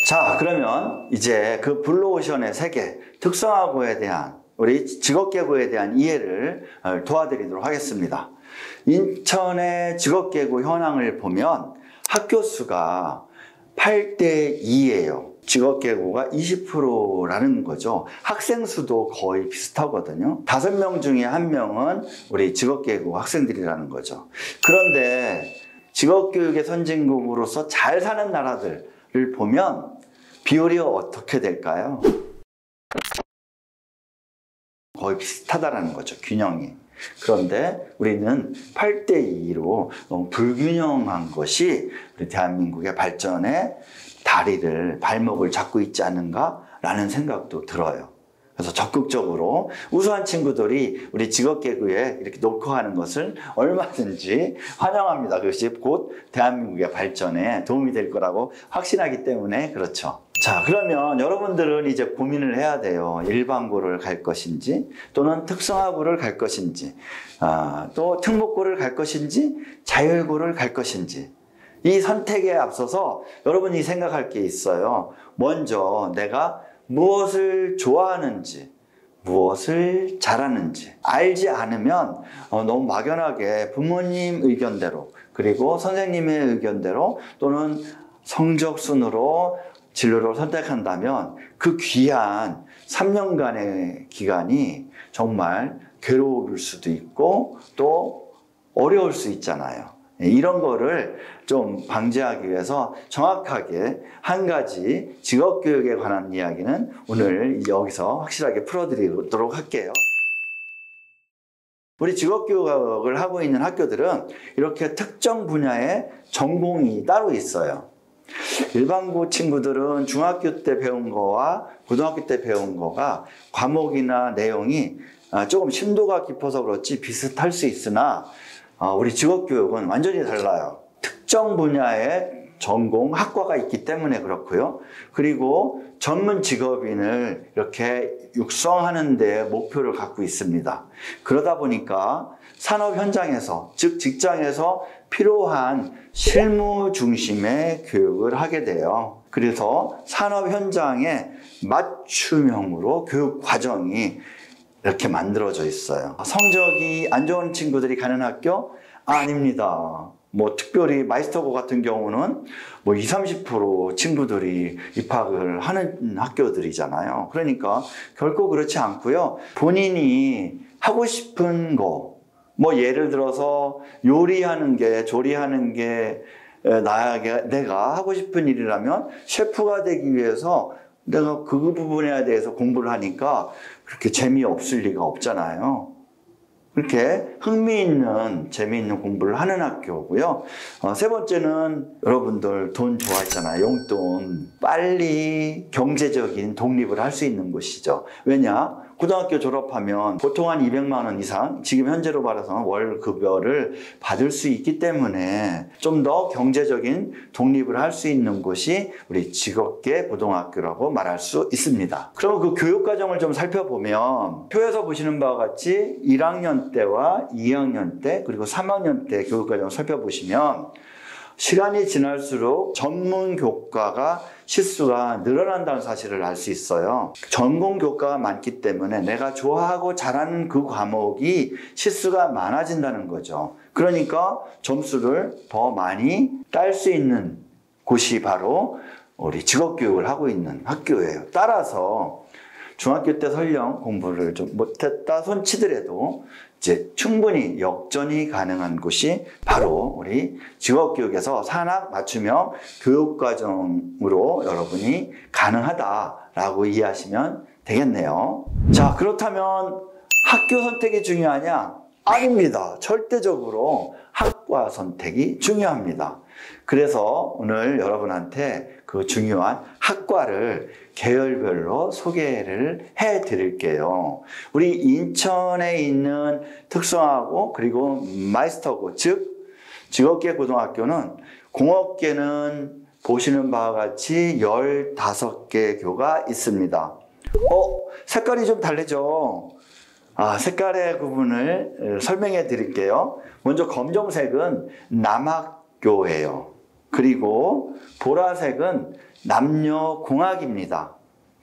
자, 그러면 이제 그 블루오션의 세계, 특성화고에 대한 우리 직업계구에 대한 이해를 도와드리도록 하겠습니다. 인천의 직업계구 현황을 보면 학교 수가 8대 2예요. 직업계구가 20%라는 거죠. 학생 수도 거의 비슷하거든요. 5명 중에 1명은 우리 직업계구 학생들이라는 거죠. 그런데 직업교육의 선진국으로서 잘 사는 나라들을 보면 비율이 어떻게 될까요? 거의 비슷하다는 거죠, 균형이. 그런데 우리는 8대 2로 너무 불균형한 것이 우리 대한민국의 발전의 발목을 잡고 있지 않는가라는 생각도 들어요. 그래서 적극적으로 우수한 친구들이 우리 직업계구에 이렇게 놓고 하는 것을 얼마든지 환영합니다. 그것이 곧 대한민국의 발전에 도움이 될 거라고 확신하기 때문에 그렇죠. 자, 그러면 여러분들은 이제 고민을 해야 돼요. 일반고를 갈 것인지 또는 특성화고를 갈 것인지 또 특목고를 갈 것인지 자율고를 갈 것인지 이 선택에 앞서서 여러분이 생각할 게 있어요. 먼저 내가 무엇을 좋아하는지 무엇을 잘하는지 알지 않으면 너무 막연하게 부모님 의견대로 그리고 선생님의 의견대로 또는 성적순으로 진로를 선택한다면 그 귀한 3년간의 기간이 정말 괴로울 수도 있고 또 어려울 수 있잖아요. 이런 거를 좀 방지하기 위해서 정확하게 한 가지 직업교육에 관한 이야기는 오늘 여기서 확실하게 풀어드리도록 할게요. 우리 직업교육을 하고 있는 학교들은 이렇게 특정 분야의 전공이 따로 있어요. 일반고 친구들은 중학교 때 배운 거와 고등학교 때 배운 거가 과목이나 내용이 조금 심도가 깊어서 그렇지 비슷할 수 있으나 우리 직업교육은 완전히 달라요. 특정 분야의 전공 학과가 있기 때문에 그렇고요. 그리고 전문 직업인을 이렇게 육성하는 데 목표를 갖고 있습니다. 그러다 보니까 산업 현장에서, 즉 직장에서 필요한 실무 중심의 교육을 하게 돼요. 그래서 산업 현장에 맞춤형으로 교육 과정이 이렇게 만들어져 있어요. 성적이 안 좋은 친구들이 가는 학교? 아닙니다. 특별히 마이스터고 같은 경우는 20, 30% 친구들이 입학을 하는 학교들이잖아요. 그러니까 결코 그렇지 않고요. 본인이 하고 싶은 거, 예를 들어서 요리하는 게, 조리하는 게 내가 하고 싶은 일이라면 셰프가 되기 위해서 내가 그 부분에 대해서 공부를 하니까 그렇게 재미없을 리가 없잖아요. 그렇게 흥미있는 재미있는 공부를 하는 학교고요. 세 번째는 여러분들 돈 좋아하잖아요. 용돈. 빨리 경제적인 독립을 할 수 있는 곳이죠. 왜냐? 고등학교 졸업하면 보통 한 200만 원 이상 지금 현재로 말해서 월 급여를 받을 수 있기 때문에 좀 더 경제적인 독립을 할 수 있는 곳이 우리 직업계 고등학교라고 말할 수 있습니다. 그럼 그 교육과정을 좀 살펴보면 표에서 보시는 바와 같이 1학년 때와 2학년 때 그리고 3학년 때 교육과정을 살펴보시면 시간이 지날수록 전문 교과가 실수가 늘어난다는 사실을 알 수 있어요. 전공 교과가 많기 때문에 내가 좋아하고 잘하는 그 과목이 실수가 많아진다는 거죠. 그러니까 점수를 더 많이 딸 수 있는 곳이 바로 우리 직업교육을 하고 있는 학교예요. 따라서 중학교 때 설령 공부를 좀 못했다 손치더라도 이제 충분히 역전이 가능한 곳이 바로 우리 직업교육에서 산학 맞춤형 교육과정으로 여러분이 가능하다라고 이해하시면 되겠네요. 자, 그렇다면 학교 선택이 중요하냐? 아닙니다. 절대적으로 학과 선택이 중요합니다. 그래서 오늘 여러분한테 그 중요한 학과를 계열별로 소개를 해 드릴게요. 우리 인천에 있는 특성화고 그리고 마이스터고 즉 직업계 고등학교는 공업계는 보시는 바와 같이 15개 교가 있습니다. 색깔이 좀 다르죠? 색깔의 구분을 설명해 드릴게요. 먼저 검정색은 남학교예요. 그리고 보라색은 남녀공학입니다.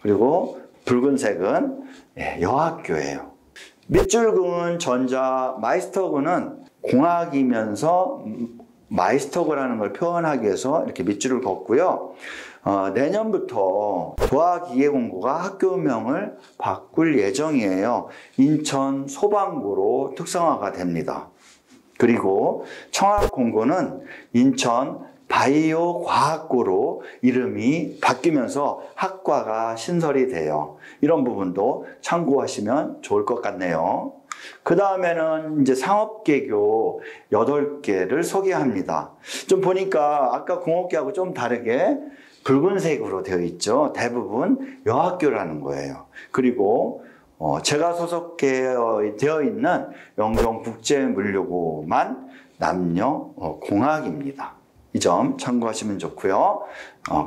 그리고 붉은색은 여학교예요. 밑줄 그은 전자 마이스터그는 공학이면서 마이스터그라는 걸 표현하기 위해서 이렇게 밑줄을 긋고요. 내년부터 도하기계공고가 학교명을 바꿀 예정이에요. 인천 소방고로 특성화가 됩니다. 그리고 청학공고는 인천 바이오과학고로 이름이 바뀌면서 학과가 신설이 돼요. 이런 부분도 참고하시면 좋을 것 같네요. 그 다음에는 이제 상업계교 8개를 소개합니다. 좀 보니까 아까 공업계하고 좀 다르게 붉은색으로 되어 있죠. 대부분 여학교라는 거예요. 그리고 제가 소속되어 있는 영종국제물류고만 남녀공학입니다. 이 점 참고하시면 좋고요.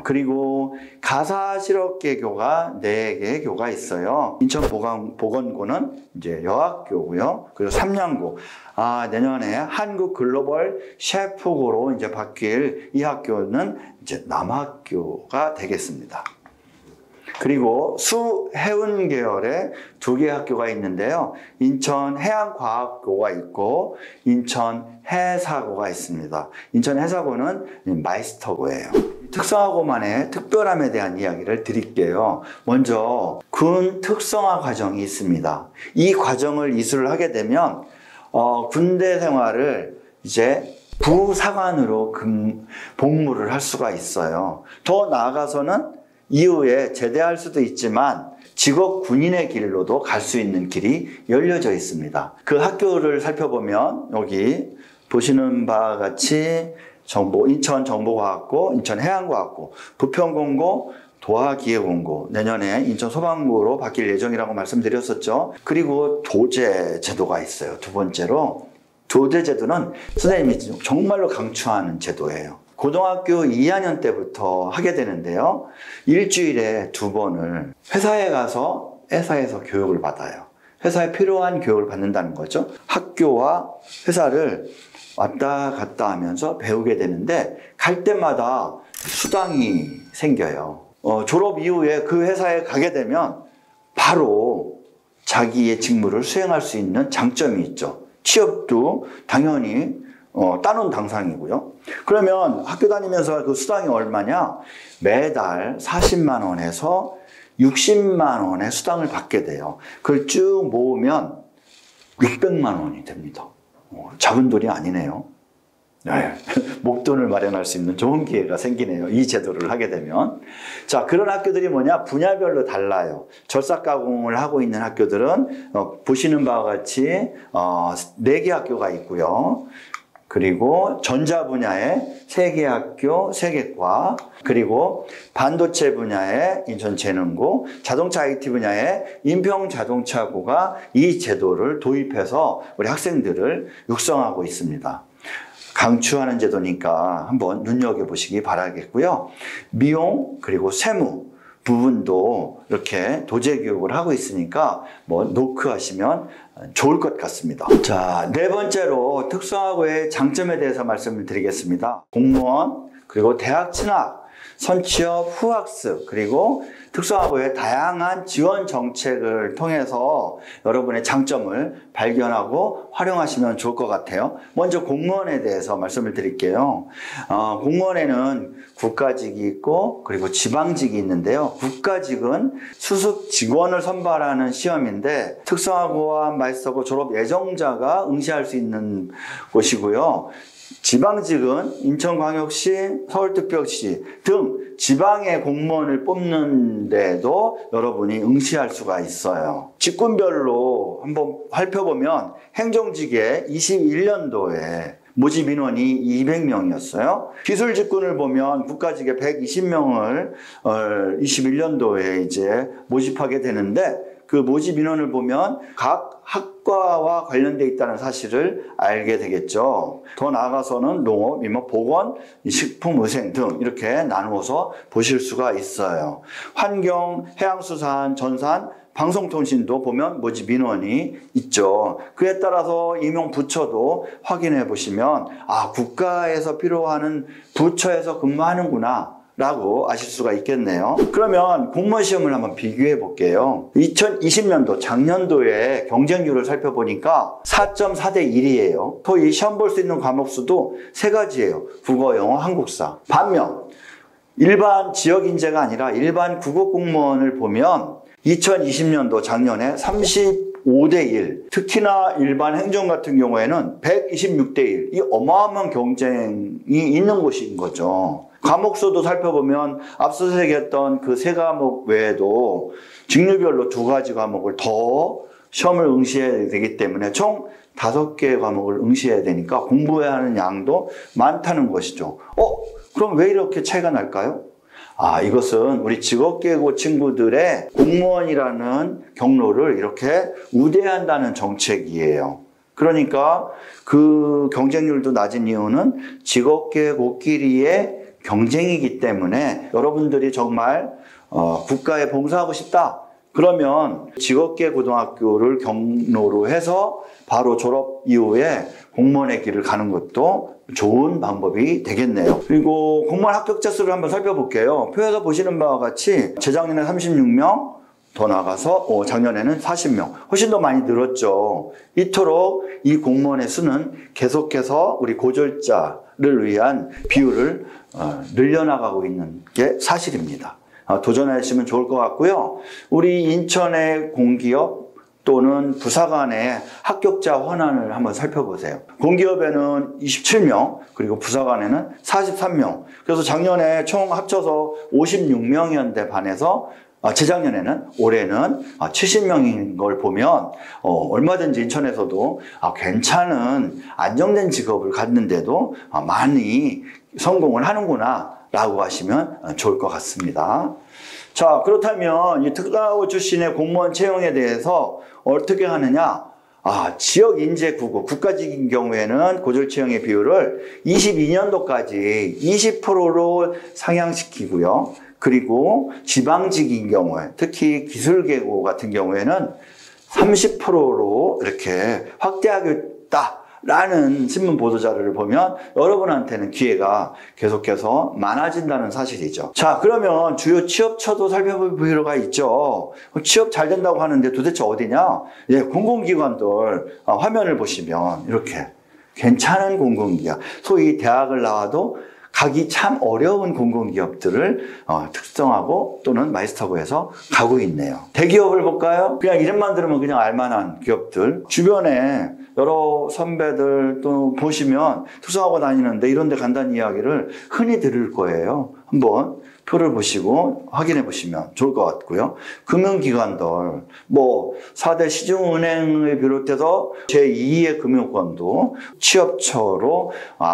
그리고 가사실업계교가 4개의 교가 있어요. 인천보건고는 이제 여학교고요. 그리고 삼양고. 내년에 한국 글로벌 셰프고로 이제 바뀔 이 학교는 이제 남학교가 되겠습니다. 그리고 수해운 계열의 2개의 학교가 있는데요. 인천해양과학고가 있고 인천해사고가 있습니다. 인천해사고는 마이스터고예요. 특성화고만의 특별함에 대한 이야기를 드릴게요. 먼저 군 특성화 과정이 있습니다. 이 과정을 이수를 하게 되면 군대 생활을 이제 부사관으로 복무를 할 수가 있어요. 더 나아가서는 이후에 제대할 수도 있지만 직업 군인의 길로도 갈 수 있는 길이 열려져 있습니다. 그 학교를 살펴보면 여기 보시는 바와 같이 인천정보과학고, 인천해양과학고, 부평공고, 도하기계공고, 내년에 인천소방고로 바뀔 예정이라고 말씀드렸었죠. 그리고 도제 제도가 있어요. 두 번째로 도제 제도는 선생님이 정말로 강추하는 제도예요. 고등학교 2학년 때부터 하게 되는데요. 일주일에 2번을 회사에 가서 회사에서 교육을 받아요. 회사에 필요한 교육을 받는다는 거죠. 학교와 회사를 왔다 갔다 하면서 배우게 되는데 갈 때마다 수당이 생겨요. 졸업 이후에 그 회사에 가게 되면 바로 자기의 직무를 수행할 수 있는 장점이 있죠. 취업도 당연히 따놓은 당상이고요. 그러면 학교 다니면서 그 수당이 얼마냐? 매달 40만 원에서 60만 원의 수당을 받게 돼요. 그걸 쭉 모으면 600만 원이 됩니다. 작은 돈이 아니네요. 네. 목돈을 마련할 수 있는 좋은 기회가 생기네요. 이 제도를 하게 되면. 자, 그런 학교들이 뭐냐? 분야별로 달라요. 절삭가공을 하고 있는 학교들은 보시는 바와 같이 4개 학교가 있고요. 그리고 전자 분야의 3개 학교, 3개 과, 그리고 반도체 분야의 인천재능고, 자동차 IT 분야의 인평자동차고가 이 제도를 도입해서 우리 학생들을 육성하고 있습니다. 강추하는 제도니까 한번 눈여겨보시기 바라겠고요. 미용 그리고 세무 부분도 이렇게 도제 교육을 하고 있으니까 노크하시면 좋을 것 같습니다. 자, 4번째로 특성화고의 장점에 대해서 말씀을 드리겠습니다. 공무원 그리고 대학 진학, 선취업 후학습, 그리고 특성화고의 다양한 지원 정책을 통해서 여러분의 장점을 발견하고 활용하시면 좋을 것 같아요. 먼저 공무원에 대해서 말씀을 드릴게요. 공무원에는 국가직이 있고 그리고 지방직이 있는데요. 국가직은 수습 직원을 선발하는 시험인데 특성화고와 마이스터고 졸업 예정자가 응시할 수 있는 곳이고요. 지방직은 인천광역시, 서울특별시 등 지방의 공무원을 뽑는데도 여러분이 응시할 수가 있어요. 직군별로 한번 살펴보면 행정직에 21년도에 모집 인원이 200명이었어요. 기술직군을 보면 국가직에 120명을 21년도에 이제 모집하게 되는데 그 모집 인원을 보면 각 학과와 관련되어 있다는 사실을 알게 되겠죠. 더 나아가서는 농업, 임업, 보건, 식품, 위생 등 이렇게 나누어서 보실 수가 있어요. 환경, 해양수산, 전산, 방송통신도 보면 모집 인원이 있죠. 그에 따라서 임용 부처도 확인해 보시면 국가에서 필요하는 부처에서 근무하는구나 라고 아실 수가 있겠네요. 그러면 공무원 시험을 한번 비교해 볼게요. 2020년도 작년도에 경쟁률을 살펴보니까 4.4대 1이에요. 소위 시험 볼 수 있는 과목 수도 3가지예요. 국어, 영어, 한국사. 반면 일반 지역 인재가 아니라 일반 국어 공무원을 보면 2020년도 작년에 35대 1, 특히나 일반 행정 같은 경우에는 126대 1, 이 어마어마한 경쟁이 있는 곳인 거죠. 과목수도 살펴보면 앞서서 얘기했던 그 3과목 외에도 직류별로 2가지 과목을 더 시험을 응시해야 되기 때문에 총 5개의 과목을 응시해야 되니까 공부해야 하는 양도 많다는 것이죠. 그럼 왜 이렇게 차이가 날까요? 이것은 우리 직업계고 친구들의 공무원이라는 경로를 이렇게 우대한다는 정책이에요. 그러니까 그 경쟁률도 낮은 이유는 직업계고끼리의 경쟁이기 때문에 여러분들이 정말 국가에 봉사하고 싶다. 그러면 직업계 고등학교를 경로로 해서 바로 졸업 이후에 공무원의 길을 가는 것도 좋은 방법이 되겠네요. 그리고 공무원 합격자 수를 한번 살펴볼게요. 표에서 보시는 바와 같이 재작년에 36명, 더 나가서 작년에는 40명, 훨씬 더 많이 늘었죠. 이토록 이 공무원의 수는 계속해서 우리 고졸자를 위한 비율을 늘려나가고 있는 게 사실입니다. 도전하시면 좋을 것 같고요. 우리 인천의 공기업 또는 부사관의 합격자 현황을 한번 살펴보세요. 공기업에는 27명, 그리고 부사관에는 43명. 그래서 작년에 총 합쳐서 56명이었는데 반해서 재작년에는 올해는 70명인 걸 보면 얼마든지 인천에서도 괜찮은 안정된 직업을 갖는데도 많이 성공을 하는구나 라고 하시면 좋을 것 같습니다. 자, 그렇다면 이 특성화고 출신의 공무원 채용에 대해서 어떻게 하느냐? 지역 인재 구고, 국가직인 경우에는 고졸 채용의 비율을 22년도까지 20%로 상향시키고요. 그리고 지방직인 경우에, 특히 기술계고 같은 경우에는 30%로 이렇게 확대하겠다. 라는 신문 보도자료를 보면 여러분한테는 기회가 계속해서 많아진다는 사실이죠. 자, 그러면 주요 취업처도 살펴볼 필요가 있죠. 취업 잘 된다고 하는데 도대체 어디냐? 공공기관들 화면을 보시면 이렇게 괜찮은 공공기관, 소위 대학을 나와도 가기 참 어려운 공공기업들을 특성화고 또는 마이스터고에서 가고 있네요. 대기업을 볼까요? 그냥 이름만 들으면 그냥 알만한 기업들. 주변에 여러 선배들 또 보시면 특성화고 다니는데 이런 데 간다는 이야기를 흔히 들을 거예요. 한번 표를 보시고 확인해 보시면 좋을 것 같고요. 금융기관들, 4대 시중은행을 비롯해서 제2의 금융권도 취업처로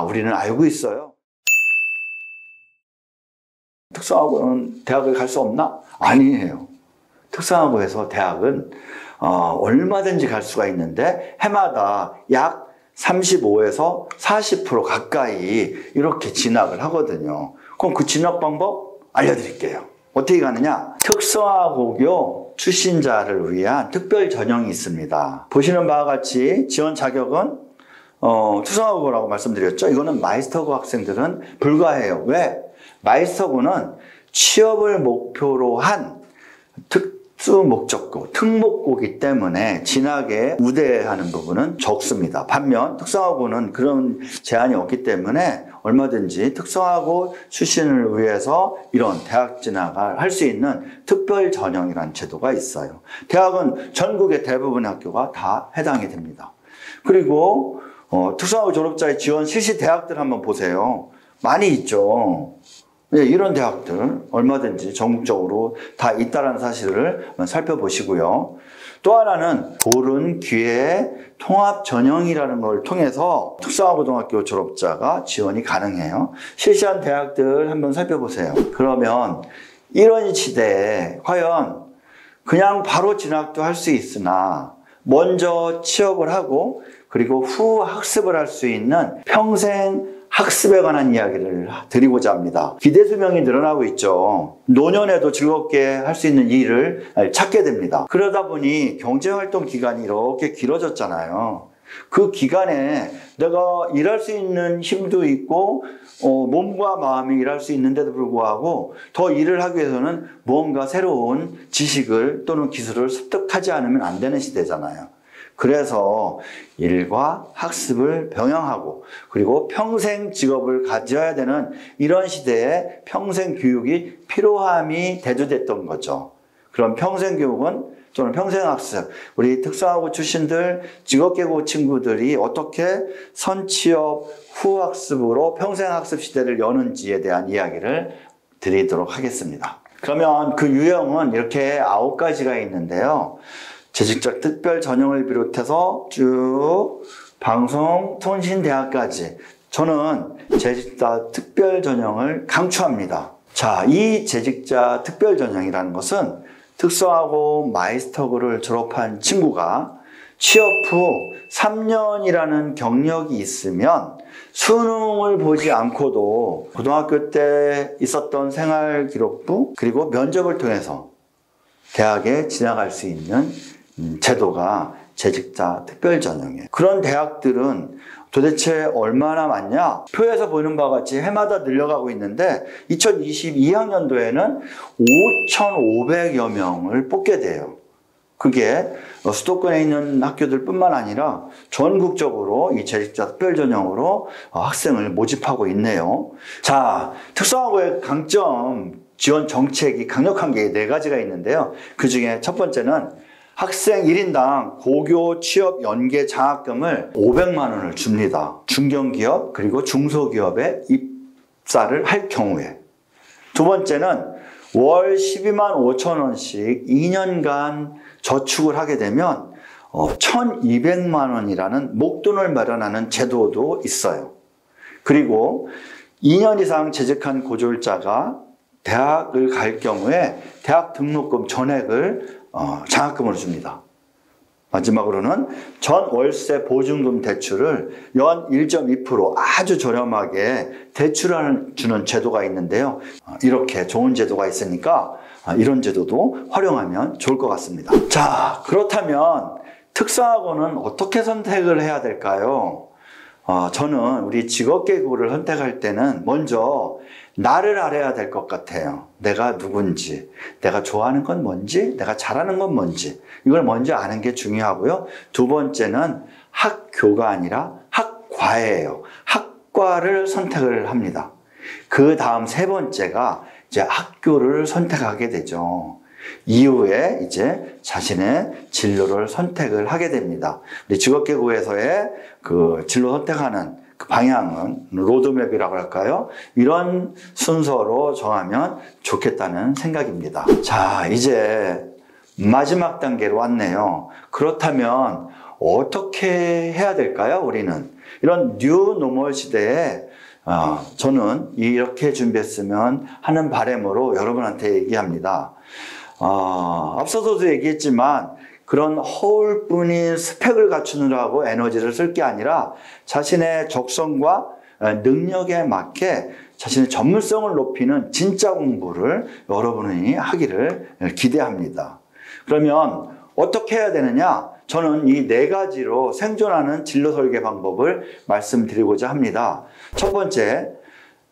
우리는 알고 있어요. 특성화고는 대학을 갈 수 없나? 아니에요. 특성화고에서 대학은 얼마든지 갈 수가 있는데 해마다 약 35에서 40% 가까이 이렇게 진학을 하거든요. 그럼 그 진학 방법 알려드릴게요. 어떻게 가느냐? 특성화고교 출신자를 위한 특별 전형이 있습니다. 보시는 바와 같이 지원 자격은 특성화고라고 말씀드렸죠. 이거는 마이스터고 학생들은 불가해요. 왜? 마이스터고는 취업을 목표로 한 특수 목적고, 특목고이기 때문에 진학에 우대하는 부분은 적습니다. 반면 특성화고는 그런 제한이 없기 때문에 얼마든지 특성화고 출신을 위해서 이런 대학 진학을 할 수 있는 특별 전형이라는 제도가 있어요. 대학은 전국의 대부분의 학교가 다 해당이 됩니다. 그리고 특성화고 졸업자의 지원 실시 대학들 한번 보세요. 많이 있죠. 이런 대학들 얼마든지 전국적으로 다 있다는 사실을 살펴보시고요. 또 하나는 고른 기회 통합 전형이라는 걸 통해서 특성화고등학교 졸업자가 지원이 가능해요. 실시한 대학들 한번 살펴보세요. 그러면 이런 시대에 과연 그냥 바로 진학도 할 수 있으나 먼저 취업을 하고 그리고 후 학습을 할 수 있는 평생 학습에 관한 이야기를 드리고자 합니다. 기대 수명이 늘어나고 있죠. 노년에도 즐겁게 할 수 있는 일을 찾게 됩니다. 그러다 보니 경제활동 기간이 이렇게 길어졌잖아요. 그 기간에 내가 일할 수 있는 힘도 있고 몸과 마음이 일할 수 있는데도 불구하고 더 일을 하기 위해서는 무언가 새로운 지식을 또는 기술을 습득하지 않으면 안 되는 시대잖아요. 그래서 일과 학습을 병행하고 그리고 평생 직업을 가져야 되는 이런 시대에 평생 교육이 필요함이 대두됐던 거죠. 그럼 평생 교육은 또는 평생학습, 우리 특성화고 출신들, 직업계고 친구들이 어떻게 선취업 후학습으로 평생학습 시대를 여는지에 대한 이야기를 드리도록 하겠습니다. 그러면 그 유형은 이렇게 9가지가 있는데요. 재직적 특별 전형을 비롯해서 쭉 방송, 통신, 대학까지 저는 재직자 특별 전형을 강추합니다. 자, 이 재직자 특별 전형이라는 것은 특성화고 마이스터고를 졸업한 친구가 취업 후 3년이라는 경력이 있으면 수능을 보지 않고도 고등학교 때 있었던 생활 기록부 그리고 면접을 통해서 대학에 진학할 수 있는 제도가 재직자 특별 전형이에요. 그런 대학들은 도대체 얼마나 많냐? 표에서 보이는 바와 같이 해마다 늘려가고 있는데 2022학년도에는 5,500여 명을 뽑게 돼요. 그게 수도권에 있는 학교들 뿐만 아니라 전국적으로 이 재직자 특별 전형으로 학생을 모집하고 있네요. 자, 특성화고의 강점 지원 정책이 강력한 게 4가지가 있는데요. 그 중에 첫 번째는 학생 1인당 고교 취업 연계 장학금을 500만 원을 줍니다. 중견기업 그리고 중소기업에 입사를 할 경우에. 두 번째는 월 12만 5천 원씩 2년간 저축을 하게 되면 1,200만 원이라는 목돈을 마련하는 제도도 있어요. 그리고 2년 이상 재직한 고졸자가 대학을 갈 경우에 대학 등록금 전액을 장학금으로 줍니다. 마지막으로는 전 월세 보증금 대출을 연 1.2% 아주 저렴하게 대출을 주는 제도가 있는데요. 이렇게 좋은 제도가 있으니까 이런 제도도 활용하면 좋을 것 같습니다. 자, 그렇다면 특성화고는 어떻게 선택을 해야 될까요? 저는 우리 직업계고를 선택할 때는 먼저 나를 알아야 될 것 같아요. 내가 누군지, 내가 좋아하는 건 뭔지, 내가 잘하는 건 뭔지 이걸 먼저 아는 게 중요하고요. 두 번째는 학교가 아니라 학과예요. 학과를 선택을 합니다. 그 다음 세 번째가 이제 학교를 선택하게 되죠. 이후에 이제 자신의 진로를 선택을 하게 됩니다. 우리 직업계고에서의 그 진로 선택하는 그 방향은 로드맵이라고 할까요? 이런 순서로 정하면 좋겠다는 생각입니다. 자, 이제 마지막 단계로 왔네요. 그렇다면 어떻게 해야 될까요? 우리는 이런 뉴 노멀 시대에 저는 이렇게 준비했으면 하는 바람으로 여러분한테 얘기합니다. 앞서서도 얘기했지만 그런 허울뿐인 스펙을 갖추느라고 에너지를 쓸 게 아니라 자신의 적성과 능력에 맞게 자신의 전문성을 높이는 진짜 공부를 여러분이 하기를 기대합니다. 그러면 어떻게 해야 되느냐? 저는 이 4가지로 생존하는 진로 설계 방법을 말씀드리고자 합니다. 첫 번째,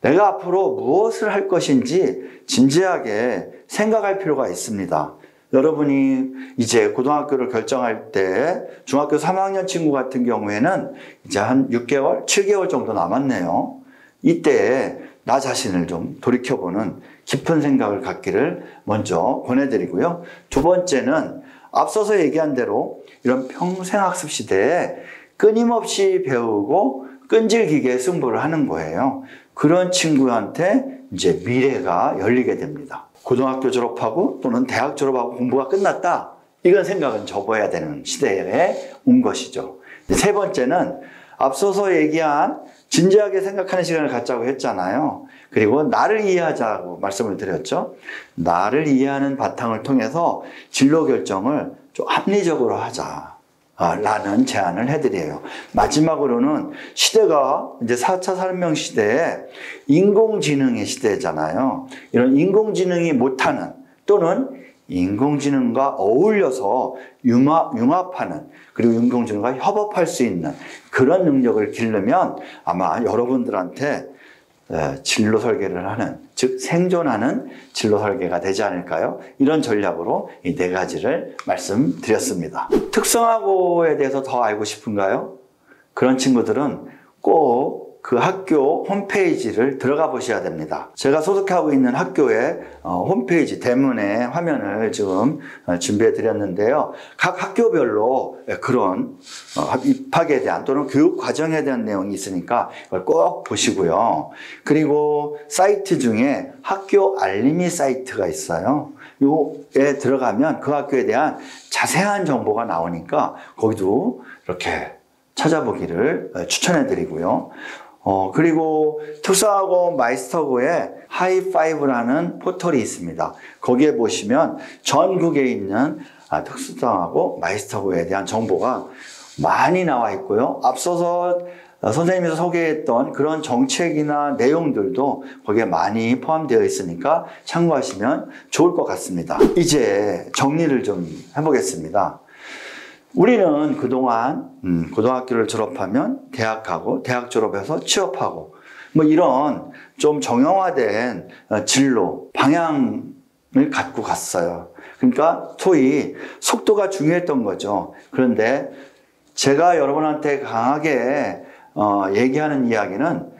내가 앞으로 무엇을 할 것인지 진지하게 생각할 필요가 있습니다. 여러분이 이제 고등학교를 결정할 때 중학교 3학년 친구 같은 경우에는 이제 한 6개월, 7개월 정도 남았네요. 이때 나 자신을 좀 돌이켜보는 깊은 생각을 갖기를 먼저 권해드리고요. 두 번째는 앞서서 얘기한 대로 이런 평생학습 시대에 끊임없이 배우고 끈질기게 승부를 하는 거예요. 그런 친구한테 이제 미래가 열리게 됩니다. 고등학교 졸업하고 또는 대학 졸업하고 공부가 끝났다. 이건 생각은 접어야 되는 시대에 온 것이죠. 세 번째는 앞서서 얘기한 진지하게 생각하는 시간을 갖자고 했잖아요. 그리고 나를 이해하자고 말씀을 드렸죠. 나를 이해하는 바탕을 통해서 진로 결정을 좀 합리적으로 하자. 라는 제안을 해드려요. 마지막으로는 시대가 이제 4차 산업혁명 시대에 인공지능의 시대잖아요. 이런 인공지능이 못하는 또는 인공지능과 어울려서 융합하는, 그리고 인공지능과 협업할 수 있는 그런 능력을 기르면 아마 여러분들한테 진로 설계를 하는, 즉 생존하는 진로 설계가 되지 않을까요? 이런 전략으로 이 네 가지를 말씀드렸습니다. 특성화고에 대해서 더 알고 싶은가요? 그런 친구들은 꼭 그 학교 홈페이지를 들어가 보셔야 됩니다. 제가 소속하고 있는 학교의 홈페이지 대문의 화면을 지금 준비해 드렸는데요. 각 학교별로 그런 입학에 대한 또는 교육 과정에 대한 내용이 있으니까 이걸 꼭 보시고요. 그리고 사이트 중에 학교 알림이 사이트가 있어요. 요에 들어가면 그 학교에 대한 자세한 정보가 나오니까 거기도 이렇게 찾아보기를 추천해 드리고요. 그리고 특성화고 마이스터고에 하이파이브라는 포털이 있습니다. 거기에 보시면 전국에 있는 특성화고 마이스터고에 대한 정보가 많이 나와 있고요. 앞서서 선생님이 소개했던 그런 정책이나 내용들도 거기에 많이 포함되어 있으니까 참고하시면 좋을 것 같습니다. 이제 정리를 좀 해보겠습니다. 우리는 그동안 고등학교를 졸업하면 대학 가고, 대학 졸업해서 취업하고, 뭐 이런 좀 정형화된 진로, 방향을 갖고 갔어요. 그러니까 소위 속도가 중요했던 거죠. 그런데 제가 여러분한테 강하게 얘기하는 이야기는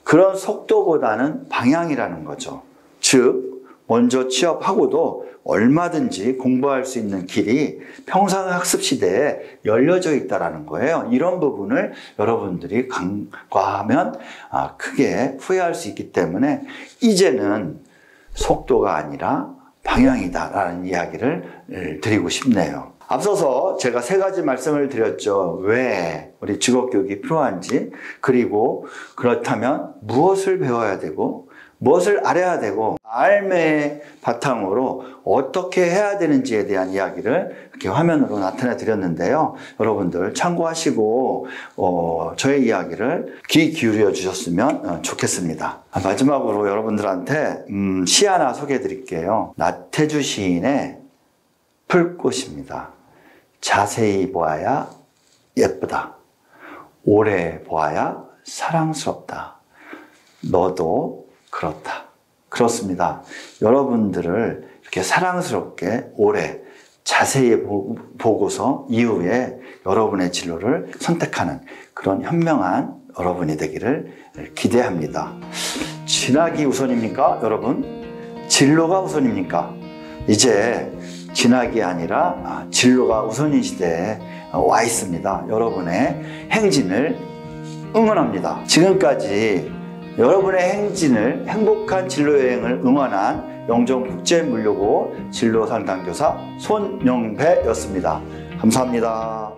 그런 속도보다는 방향이라는 거죠. 즉 먼저 취업하고도 얼마든지 공부할 수 있는 길이 평상학습 시대에 열려져 있다는 거예요. 이런 부분을 여러분들이 간과하면 크게 후회할 수 있기 때문에 이제는 속도가 아니라 방향이다라는 이야기를 드리고 싶네요. 앞서서 제가 세 가지 말씀을 드렸죠. 왜 우리 직업교육이 필요한지, 그리고 그렇다면 무엇을 배워야 되고 무엇을 알아야 되고, 삶의 바탕으로 어떻게 해야 되는지에 대한 이야기를 이렇게 화면으로 나타내 드렸는데요. 여러분들 참고하시고 저의 이야기를 귀 기울여 주셨으면 좋겠습니다. 마지막으로 여러분들한테 시 하나 소개해 드릴게요. 나태주 시인의 풀꽃입니다. 자세히 보아야 예쁘다. 오래 보아야 사랑스럽다. 너도 그렇다. 그렇습니다. 여러분들을 이렇게 사랑스럽게 오래 자세히 보고서 이후에 여러분의 진로를 선택하는 그런 현명한 여러분이 되기를 기대합니다. 진학이 우선입니까? 여러분? 진로가 우선입니까? 이제 진학이 아니라 진로가 우선인 시대에 와 있습니다. 여러분의 행진을 응원합니다. 지금까지 여러분의 행진을, 행복한 진로여행을 응원한 영종국제물류고 진로상담교사 손영배였습니다. 감사합니다.